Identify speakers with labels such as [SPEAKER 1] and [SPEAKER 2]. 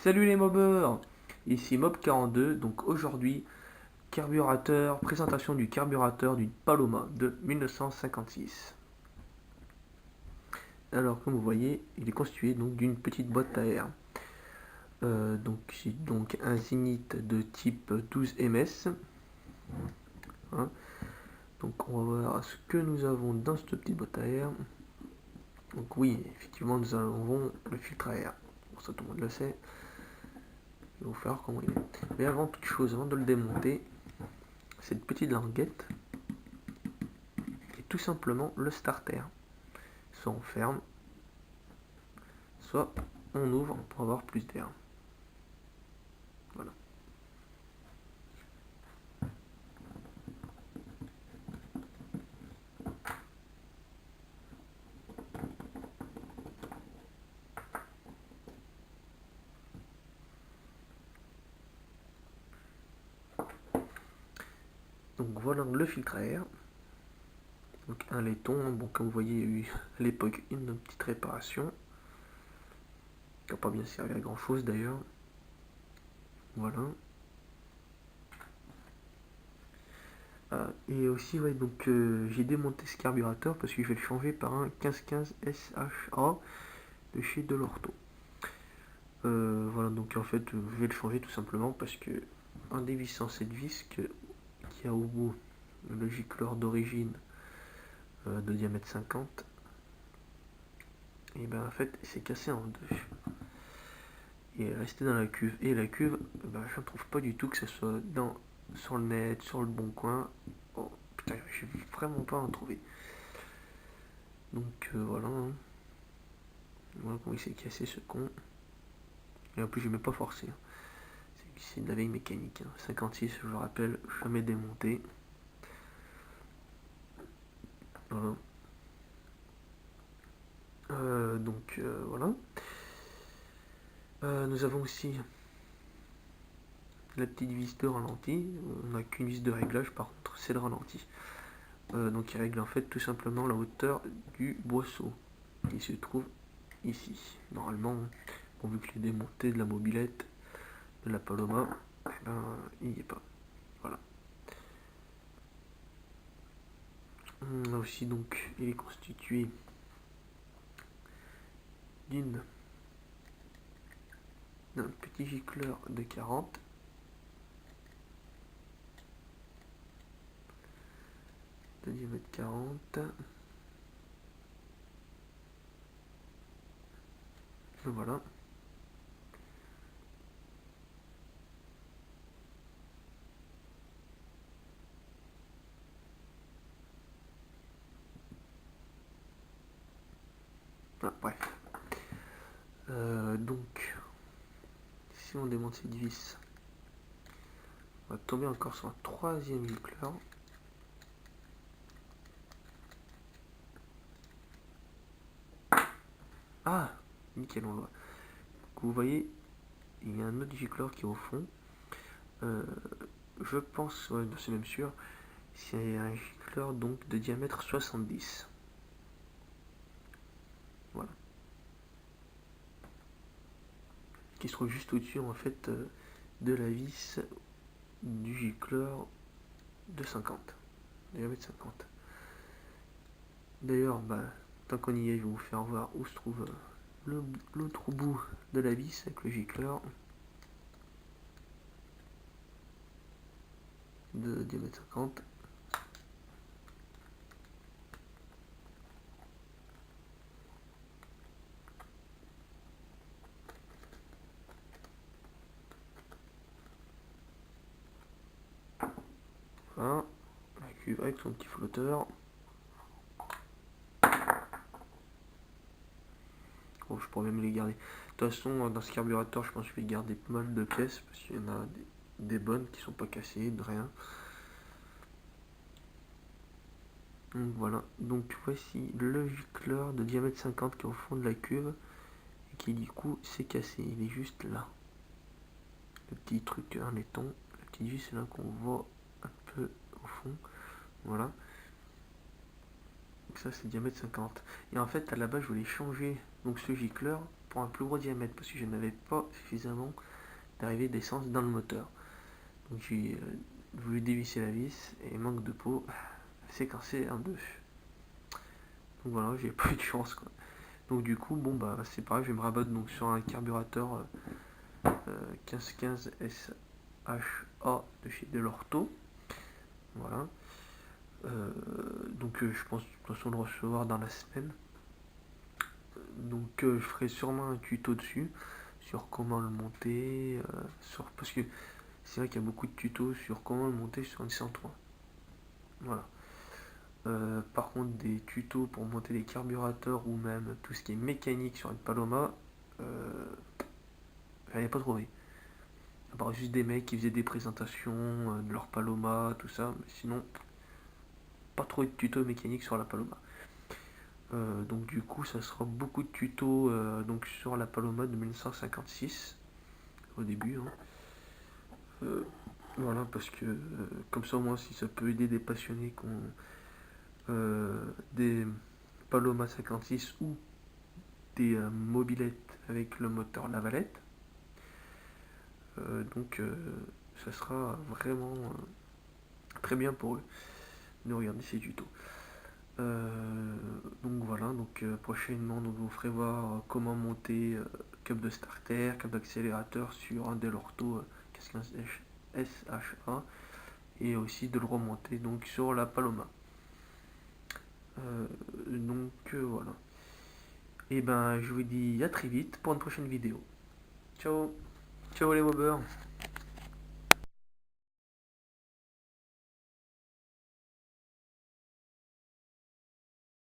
[SPEAKER 1] Salut les mobeurs, ici Mob42, donc aujourd'hui, présentation du carburateur d'une Paloma de 1956. Alors comme vous voyez, il est constitué donc d'une petite boîte à air. Donc j'ai donc un Zénith de type 12 ms. Hein. Donc on va voir ce que nous avons dans cette petite boîte à air. Donc oui, effectivement nous avons le filtre à air. Bon, ça tout le monde le sait. Je vais vous faire comment il est. Mais avant toute chose, avant de le démonter, cette petite languette est tout simplement le starter. Soit on ferme, soit on ouvre pour avoir plus d'air. Voilà. Donc voilà le filtre à air. Donc un laiton, bon comme vous voyez il y a eu à l'époque une petite réparation. Qui n'a pas bien servi à grand chose d'ailleurs. Voilà. Et aussi ouais, donc j'ai démonté ce carburateur parce que je vais le changer par un 1515 SHA de chez Delorto. Voilà, donc en fait je vais le changer tout simplement parce que en dévissant cette vis qui a au bout le gicleur d'origine de diamètre 50, et ben en fait c'est cassé en deux et est resté dans la cuve, et la cuve ben, je ne trouve pas du tout que ce soit sur le net, sur le bon coin. Oh putain, je vais vraiment pas en trouver. Donc voilà, hein. Voilà comment il s'est cassé ce con. Et en plus je ne l'ai pas forcé, hein. C'est de la vieille mécanique, hein. 56 je le rappelle, jamais démonté. Voilà. Voilà. Nous avons aussi la petite vis de ralenti. On n'a qu'une vis de réglage, par contre c'est le ralenti. Donc il règle en fait tout simplement la hauteur du boisseau qui se trouve ici. Normalement, bon, vu que je l'ai démonté de la mobilette de la Paloma, eh ben, il n'y est pas. Voilà. On a aussi donc, il est constitué d'un petit gicleur de 40. De diamètre 40. Voilà. Ah, bref. Donc, si on démonte cette vis, on va tomber encore sur un troisième gicleur. Ah, nickel, on le voit. Donc, vous voyez, il y a un autre gicleur qui est au fond. Je pense, ouais, c'est même sûr, c'est un gicleur donc de diamètre 70. Voilà. Qui se trouve juste au-dessus en fait de la vis du gicleur de 50. Diamètre 50. D'ailleurs, bah, tant qu'on y est, je vais vous faire voir où se trouve l'autre bout de la vis avec le gicleur de diamètre 50. Voilà, la cuve avec son petit flotteur. Oh, je pourrais même les garder. De toute façon, dans ce carburateur, je pense que je vais garder pas mal de pièces parce qu'il y en a des bonnes qui sont pas cassées, de rien. Donc voilà, donc voici le gicleur de diamètre 50 qui est au fond de la cuve et qui du coup s'est cassé, il est juste là. Le petit truc, un laiton, la petite vis c'est là qu'on voit un peu au fond, voilà. Donc ça c'est diamètre 50. Et en fait à la base je voulais changer donc ce gicleur pour un plus gros diamètre parce que je n'avais pas suffisamment d'arrivée d'essence dans le moteur. Donc j'ai voulu dévisser la vis et manque de peau, c'est cassé en deux. Donc voilà, j'ai pas eu de chance quoi. Donc du coup, bon bah c'est pareil, je vais me rabattre donc sur un carburateur 1515 SHA de chez Delorto. Voilà. Donc je pense de toute façon le recevoir dans la semaine. Donc je ferai sûrement un tuto dessus sur comment le monter, parce que c'est vrai qu'il y a beaucoup de tutos sur comment le monter sur une 103. Voilà. Par contre, des tutos pour monter des carburateurs ou même tout ce qui est mécanique sur une Paloma, j'en ai pas trouvé. À part juste des mecs qui faisaient des présentations de leur Paloma, tout ça, mais sinon, pas trop de tutos mécaniques sur la Paloma. Donc du coup, ça sera beaucoup de tutos donc sur la Paloma de 1956 au début. Hein. Voilà, parce que comme ça au moins si ça peut aider des passionnés qui ont des Paloma 56 ou des mobylettes avec le moteur Lavalette. Donc ça sera vraiment très bien pour eux de regarder ces tutos. Donc voilà, donc prochainement donc, je vous ferai voir comment monter câble de starter, câble d'accélérateur sur un Delorto 1515 SHA et aussi de le remonter donc sur la Paloma. Donc voilà. Et ben je vous dis à très vite pour une prochaine vidéo. Ciao, ciao les mobbers.